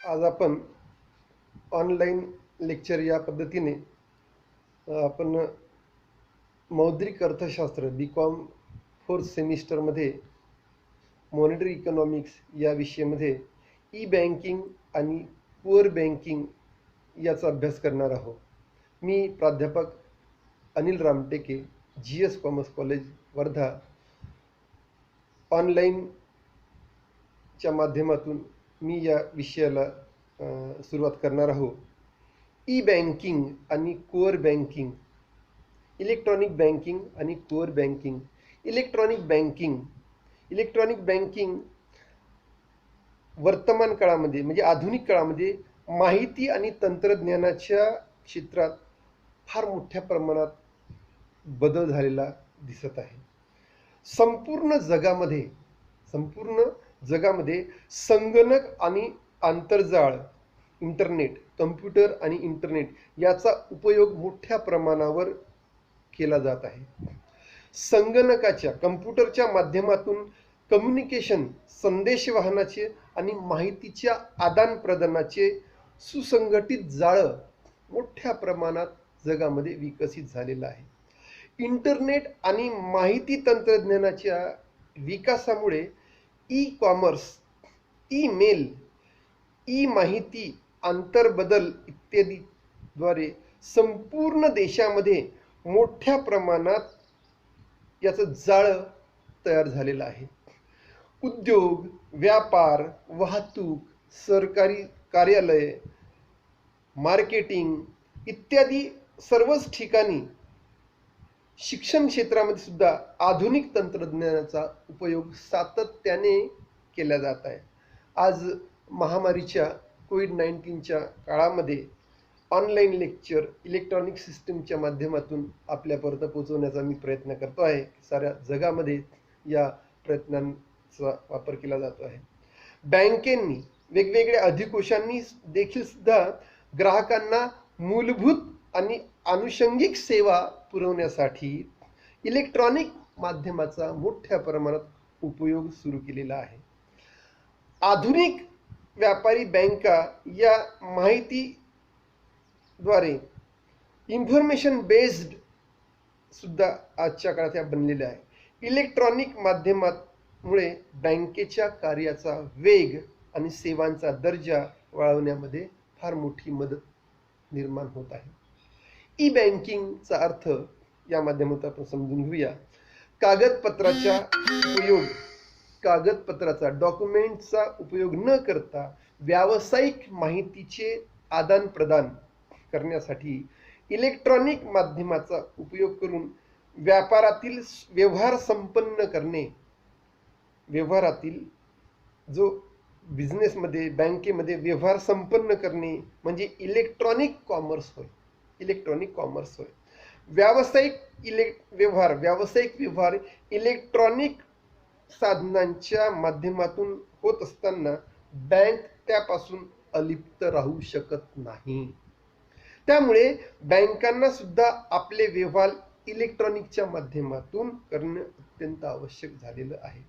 आज आपण online lecture या पद्धतीने आपण मौद्रिक अर्थशास्त्र बी.कॉम फोर्थ सेमिस्टरमध्ये मॉनिटरी इकॉनॉमिक्स या विषयामध्ये ई बँकिंग आणि पुअर बँकिंग याचा अभ्यास करणार आहोत. मी प्राध्यापक Anil Ramteke, GS. Commerce college Wardha, ऑनलाईनच्या माध्यमातून मी या विषयाला सुरुवात करणार आहोत. ई बँकिंग आणि कोअर बँकिंग, इलेक्ट्रॉनिक बँकिंग आणि कोअर बँकिंग. इलेक्ट्रॉनिक बँकिंग वर्तमान काळामध्ये म्हणजे आधुनिक काळामध्ये माहिती आणि तंत्रज्ञानाच्या क्षेत्रात फार मोठ्या प्रमाणात बदल झालेला दिसत आहे. संपूर्ण जगामध्ये संगणक आणि आंतरजाळ, इंटरनेट, कम्प्युटर आणि इंटरनेट याचा उपयोग मोठ्या प्रमाणावर केला जात आहे. कम्प्युटरच्या माध्यमातून कम्युनिकेशन, संदेशवहनाचे आणि माहितीच्या आदानप्रदानाचे सुसंघटित जाळं मोठ्या प्रमाणात जगामध्ये विकसित झालेलं आहे. इंटरनेट आणि माहिती तंत्रज्ञानाच्या विकासामुळे ई कॉमर्स, ईमेल, ई माहिती आंतरबदल इत्यादीद्वारे संपूर्ण देशामध्ये मोठ्या प्रमाणात याचं जाळं तयार झालेलं आहे. उद्योग, व्यापार, वाहतूक, सरकारी कार्यालय, मार्केटिंग इत्यादी सर्वच ठिकाणी शिक्षण क्षेत्रामध्ये सुद्धा आधुनिक तंत्रज्ञानाचा उपयोग सातत्याने केला जात आहे. आज महामारीच्या कोविड-19च्या काळामध्ये ऑनलाईन लेक्चर इलेक्ट्रॉनिक सिस्टीमच्या माध्यमातून आपल्यापर्यंत पोहोचवण्याचा मी प्रयत्न करतो आहे. साऱ्या जगामध्ये या प्रयत्नांचा वापर केला जातो आहे. बँकेंनी वेगवेगळ्या अधिकोशांनी देखील सुद्धा ग्राहकांना मूलभूत आणि आनुषंगिक सेवा पुरवण्यासाठी इलेक्ट्रॉनिक माध्यमाचा मोठ्या प्रमाणात उपयोग सुरू केलेला आहे. आधुनिक व्यापारी बँका या माहितीद्वारे इन्फॉर्मेशन बेस्ड सुद्धा आजच्या काळात या बनलेल्या आहे. इलेक्ट्रॉनिक माध्यमामुळे बँकेच्या कार्याचा वेग आणि सेवांचा दर्जा वाढवण्यामध्ये फार मोठी मदत निर्माण होत आहे. ई बँकिंगचा अर्थ या माध्यमातून आपण समजून घेऊया. कागदपत्राचा डॉक्युमेंटचा उपयोग न करता व्यावसायिक माहितीचे आदान प्रदान करण्यासाठी इलेक्ट्रॉनिक माध्यमाचा उपयोग करून व्यापारातील व्यवहार संपन्न करणे. व्यवहारातील जो बिझनेसमध्ये बँकेमध्ये व्यवहार संपन्न करणे म्हणजे इलेक्ट्रॉनिक कॉमर्स होय. व्यावसायिक व्यवहार इलेक्ट्रॉनिक साधनांच्या माध्यमातून होत असताना बँक त्यापासून अलिप्त राहू शकत नाही. त्यामुळे बँकांना सुद्धा आपले व्यवहार इलेक्ट्रॉनिकच्या माध्यमातून करणे अत्यंत आवश्यक झालेलं आहे.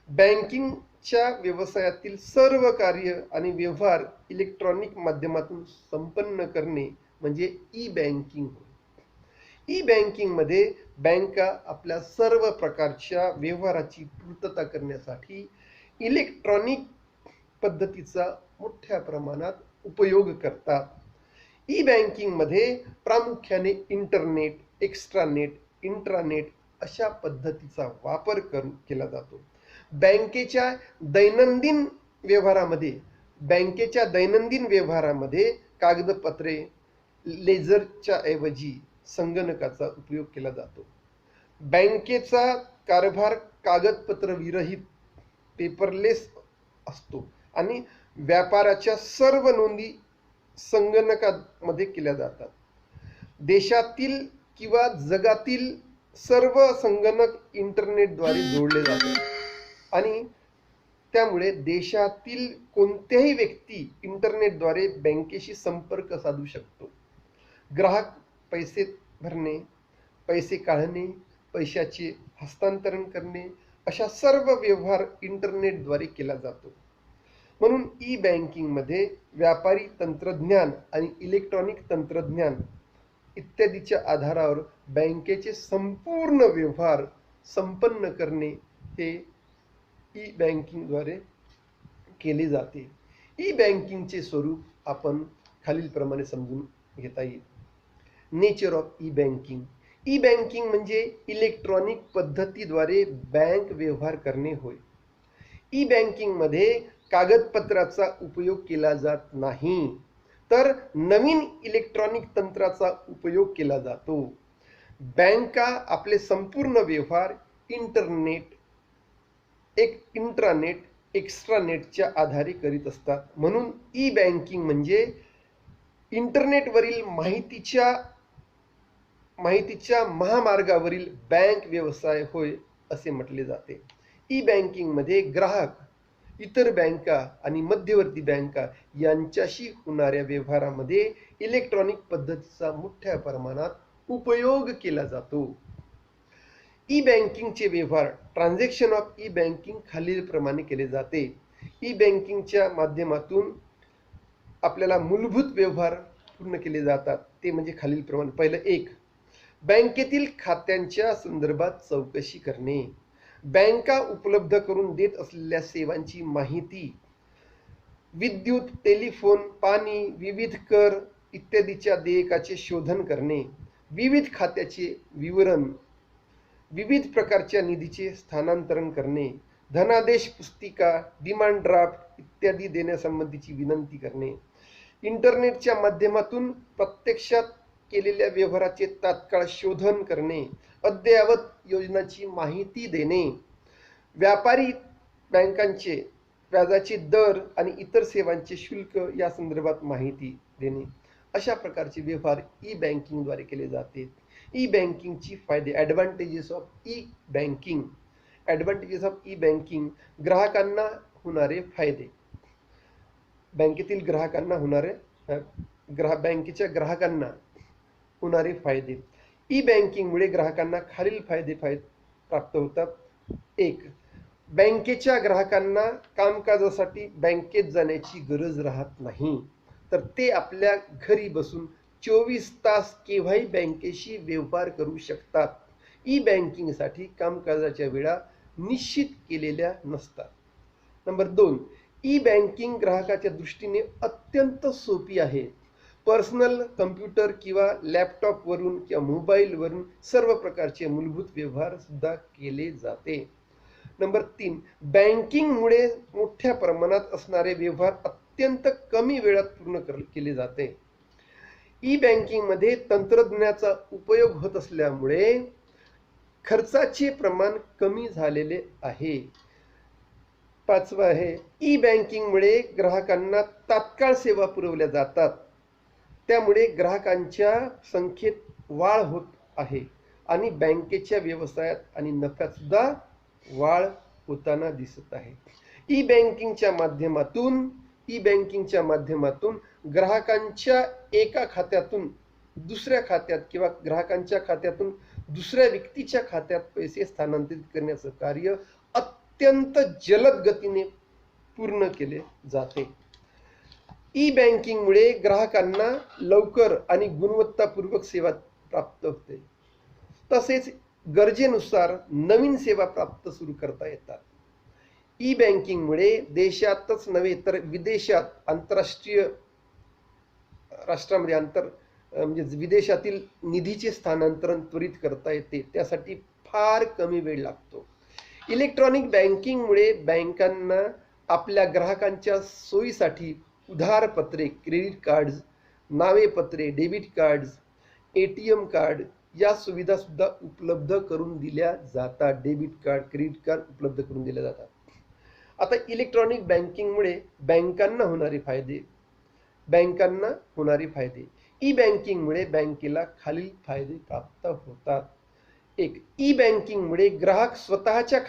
बँकिंगच्या व्यवसायातील सर्व कार्य आणि व्यवहार इलेक्ट्रॉनिक माध्यमातून संपन्न करणे म्हणजे ई बँकिंग होय. ई बँकिंगमध्ये बँका आपल्या सर्व प्रकारच्या व्यवहाराची पूर्तता करण्यासाठी इलेक्ट्रॉनिक पद्धतीचा मोठ्या प्रमाणात उपयोग करतात. ई बँकिंगमध्ये प्रामुख्याने इंटरनेट, एक्स्ट्रानेट, इंट्रानेट अशा पद्धतीचा वापर केला जातो. बँकेच्या दैनंदिन व्यवहारामध्ये कागदपत्रे, लेजरच्या ऐवजी संगणकाचा उपयोग केला जातो. बँकेचा कारभार कागदपत्र विरहित पेपरलेस असतो आणि व्यापाराच्या सर्व नोंदी संगणकामध्ये केल्या जातात. देशातील किंवा जगातील सर्व संगणक इंटरनेटद्वारे जोडले जातात आणि त्यामुळे देशातील कोणत्याही व्यक्ती इंटरनेटद्वारे बँकेशी संपर्क साधू शकतो. ग्राहक पैसे भरणे, पैसे काढणे, पैशाचे हस्तांतरण करणे अशा सर्व व्यवहार इंटरनेटद्वारे केला जातो. म्हणून ई बँकिंगमध्ये व्यापारी तंत्रज्ञान आणि इलेक्ट्रॉनिक तंत्रज्ञान इत्यादीच्या आधारावर बँकेचे संपूर्ण व्यवहार संपन्न करणे हे ई बँकिंगद्वारे केले जाते. ई बँकिंगचे स्वरूप आपण खालीलप्रमाणे समजून घेता येईल. Nature of e banking. E banking म्हणजे इलेक्ट्रॉनिक पद्धतीद्वारे बँक व्यवहार करणे होय. ई बँकिंग मध्ये कागदपत्राचा उपयोग केला जात नाही, तर नवीन इलेक्ट्रॉनिक तंत्राचा उपयोग केला जातो. बँका आपले संपूर्ण व्यवहार इंट्रानेट, एक्स्ट्रानेटच्या आधारे करीत असतात. म्हणून ई बँकिंग म्हणजे इंटरनेटवरील माहितीच्या महामार्गावरील बँक व्यवसाय होय असे म्हटले जाते. ई बँकिंग मध्ये ग्राहक, इतर बँका आणि मध्यवर्ती बँका यांच्याशी होणाऱ्या व्यवहारामध्ये इलेक्ट्रॉनिक पद्धतीचा मोठ्या प्रमाणात उपयोग केला जातो. ई बँकिंगचे व्यवहार, ट्रान्झॅक्शन ऑफ ई बँकिंग खालीलप्रमाणे केले जाते. ई बँकिंगच्या माध्यमातून आपल्याला मूलभूत व्यवहार पूर्ण केले जातात. ते म्हणजे खालीलप्रमाणे. पहिलं, 1. बँकेतील खात्यांच्या संदर्भात चौकशी करणे. बँका उपलब्ध करून देत असलेल्या सेवांची माहिती, विद्युत, टेलिफोन, पाणी, विविध कर इत्यादीच्या देयकाचे शोधन करणे, विविध खात्याचे विवरण, विविध प्रकारच्या निधीचे स्थानांतरण करणे, धनादेश पुस्तिका, डिमांड ड्राफ्ट इत्यादी देण्यासंबंधीची विनंती करणे, इंटरनेटच्या माध्यमातून प्रत्यक्षात केलेल्या व्यवहाराचे तात्काळ शोधन करणे, अद्ययावत योजनांची माहिती देणे, व्यापारी बँकांचे व्याजाचे दर आणि इतर सेवांचे शुल्क या संदर्भात माहिती देणे, अशा प्रकारचे व्यवहार ई बँकिंगद्वारे केले जाते. ई बँकिंगची फायदे, advantages of e banking. Advantages of e banking, ग्राहकांना होणारे फायदे. बँकेतील ग्राहकांना होणारे बँकेच्या ग्राहकांना होणारे फायदे. ई बँकिंगमुळे ग्राहकांना खालील फायदे प्राप्त होतात. 1. बँकेच्या ग्राहकांना कामकाजासाठी बँकेत जाण्याची गरज राहत नाही, तर ते आपल्या घरी बसून 24 तास केव्हाही बँकेशी व्यवहार करू शकतात. ई बँकिंगसाठी कामकाजाच्या वेळा निश्चित केलेल्या नसतात. नंबर 2. ई बँकिंग ग्राहकाच्या दृष्टीने अत्यंत सोपी आहे. पर्सनल कम्प्युटर किंवा लॅपटॉपवरून किंवा मोबाईलवरून सर्व प्रकारचे मूलभूत व्यवहार सुद्धा केले जाते. नंबर 3. बँकिंगमुळे मोठ्या प्रमाणात असणारे व्यवहार अत्यंत कमी वेळात पूर्ण केले जाते. ई बँकिंगमध्ये तंत्रज्ञानाचा उपयोग होत असल्यामुळे खर्चाचे प्रमाण कमी झालेले आहे. 5. आहे, ई बँकिंगमुळे ग्राहकांना तात्काळ सेवा पुरवल्या जातात. त्यामुळे ग्राहकांच्या संख्येत वाढ होत आहे आणि बँकेच्या व्यवसायात आणि नफ्यात सुद्धा वाढ होताना दिसत आहे. ई बँकिंगच्या माध्यमातून ग्राहकांच्या एका खात्यातून दुसऱ्या खात्यात किंवा ग्राहकांच्या खात्यातून दुसऱ्या व्यक्तीच्या खात्यात पैसे स्थानांतरित करण्याचं कार्य अत्यंत जलद गतीने पूर्ण केले जाते. ई बँकिंगमुळे ग्राहकांना लवकर आणि गुणवत्तापूर्वक सेवा प्राप्त होते. तसेच गरजेनुसार नवीन सेवा सुरू करता येतात. ई बँकिंगमुळे देशातच नव्हे तर विदेशात राष्ट्रामध्ये म्हणजे विदेशातील निधीचे स्थानांतरण त्वरित करता येते. त्यासाठी फार कमी वेळ लागतो. इलेक्ट्रॉनिक बँकिंगमुळे बँकांना आपल्या ग्राहकांच्या सोयीसाठी उधारपत्रे, क्रेडिट कार्ड्स, नावेपत्रे, डेबिट कार्ड्स, ATM कार्ड या सुविधा सुद्धा उपलब्ध करून दिल्या जातात. डेबिट कार्ड, क्रेडिट कार्ड उपलब्ध करून दिल्या जातात. आता इलेक्ट्रॉनिक बँकिंगमुळे बँकांना होणारे फायदे. ई बँकिंगमुळे बँकेला खालील फायदे प्राप्त होतात. 1. ई बँकिंगमुळे ग्राहक स्वतःच्या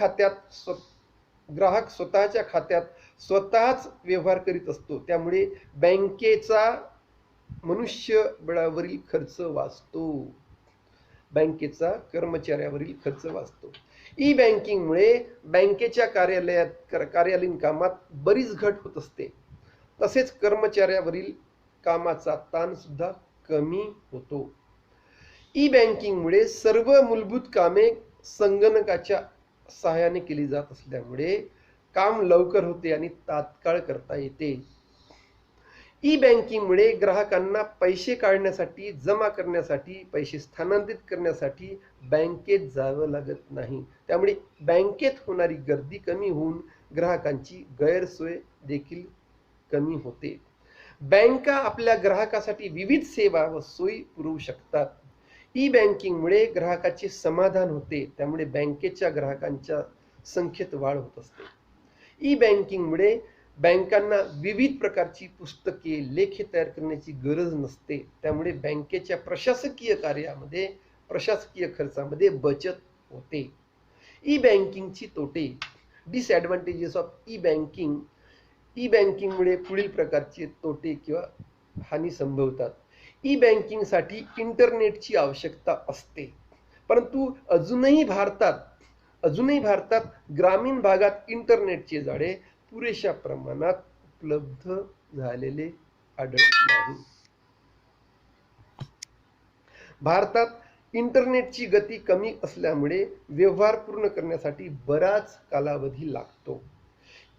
खात्यात स्वतःच व्यवहार करीत असतो. त्यामुळे बँकेचा मनुष्यबळावरील खर्च वाचतो. बँकेचा कर्मचाऱ्यावरील खर्च वाचतो. ई बँकिंगमुळे बँकेच्या कार्यालयीन कामात बरीच घट होत असते. तसेच कर्मचाऱ्यावरील कामाचा ताण सुद्धा कमी होतो. ई बँकिंगमुळे सर्व मूलभूत कामे संगणकाच्या सहाय्याने केली जात असल्यामुळे काम लवकर होते आणि तात्काळ करता येते. ई बँकिंगमुळे ग्राहकांना पैसे काढण्यासाठी, जमा करण्यासाठी, पैसे स्थानांतरित करण्यासाठी बँकेत जावं लागत नाही. त्यामुळे बँकेत होणारी गर्दी कमी होऊन ग्राहकांची गैरसोय देखील कमी होते. बँका आपल्या ग्राहकासाठी विविध सेवा व सोयी पुरवू शकतात. ई बँकिंगमुळे ग्राहकाचे समाधान होते, त्यामुळे बँकेच्या ग्राहकांच्या संख्येत वाढ होत असते. ई बँकिंगमुळे बँकांना विविध प्रकारची पुस्तके, लेखे तयार करण्याची गरज नसते, त्यामुळे बँकेच्या प्रशासकीय कार्यामध्ये, प्रशासकीय खर्चामध्ये बचत होते. ई बँकिंगची तोटे, disadvantages of e banking. E बँकिंगमुळे पुढील प्रकारचे तोटे किंवा हानी संभवतात. ई बँकिंगसाठी इंटरनेटची आवश्यकता असते, परंतु अजूनही भारतात ग्रामीण भागात इंटरनेटचे जाळे पुरेशा प्रमाणात उपलब्ध झालेले आढळत नाही. भारतात इंटरनेटची गती कमी असल्यामुळे व्यवहार पूर्ण करण्यासाठी बराच कालावधी लागतो.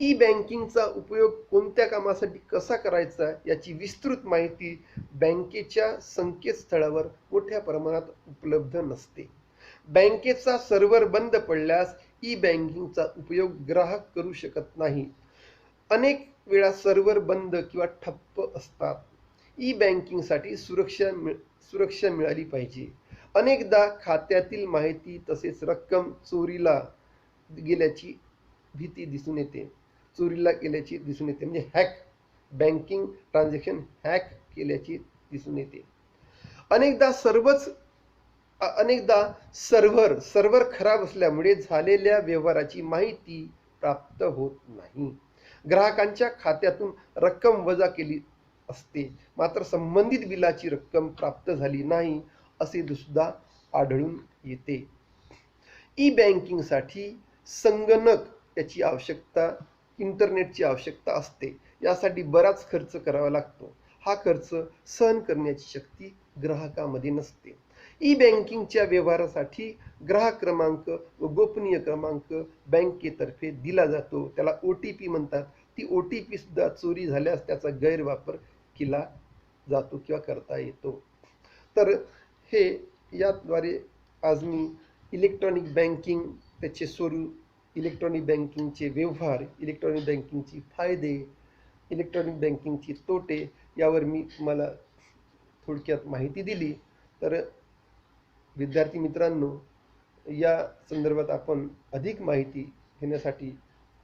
ई बँकिंगचा उपयोग कोणत्या कामासाठी कसा करायचा याची विस्तृत माहिती बँकेच्या संकेतस्थळावर मोठ्या प्रमाणात उपलब्ध नसते. बँकेचा सर्व्हर बंद पडल्यास ई बँकिंगचा उपयोग ग्राहक करू शकत नाही. अनेक वेळा सर्व्हर बंद किंवा ठप्प असतात. ई बँकिंगसाठी सुरक्षा मिळाली पाहिजे. अनेकदा खात्यातील माहिती तसेच रक्कम चोरीला गेल्याची भीती दिसून येते. म्हणजे बँकिंग ट्रान्झॅक्शन हॅक केल्याची दिसून येते. अनेकदा सर्व्हर खराब असल्यामुळे झालेल्या व्यवहाराची माहिती प्राप्त होत नाही. ग्राहकांच्या खात्यातून रक्कम वजा केली असते, मात्र संबंधित बिलाची रक्कम प्राप्त झाली नाही असे सुद्धा आढळून येते. ई बँकिंगसाठी संगणक याची आवश्यकता, इंटरनेटची आवश्यकता असते. यासाठी बराच खर्च करावा लागतो. हा खर्च सहन करण्याची शक्ती ग्राहकामध्ये नसते. ई बँकिंगच्या व्यवहारासाठी ग्राहक क्रमांक व गोपनीय क्रमांक बँकेतर्फे दिला जातो. त्याला OTP म्हणतात. ती OTP सुद्धा चोरी झाल्यास त्याचा गैरवापर केला जातो किंवा करता येतो. तर हे याद्वारे आज मी इलेक्ट्रॉनिक बँकिंग, त्याचे स्वरूप, इलेक्ट्रॉनिक बँकिंगचे व्यवहार, इलेक्ट्रॉनिक बँकिंगची फायदे, इलेक्ट्रॉनिक बँकिंगची तोटे यावर मी तुम्हाला थोडक्यात माहिती दिली. तर विद्यार्थी मित्रांनो, या संदर्भात आपण अधिक माहिती घेण्यासाठी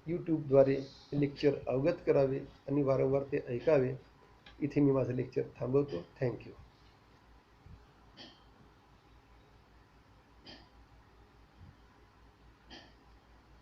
यूट्यूबद्वारे लेक्चर अवगत करावे आणि वारंवार ते ऐकावे. इथे मी माझं लेक्चर थांबवतो. थँक्यू.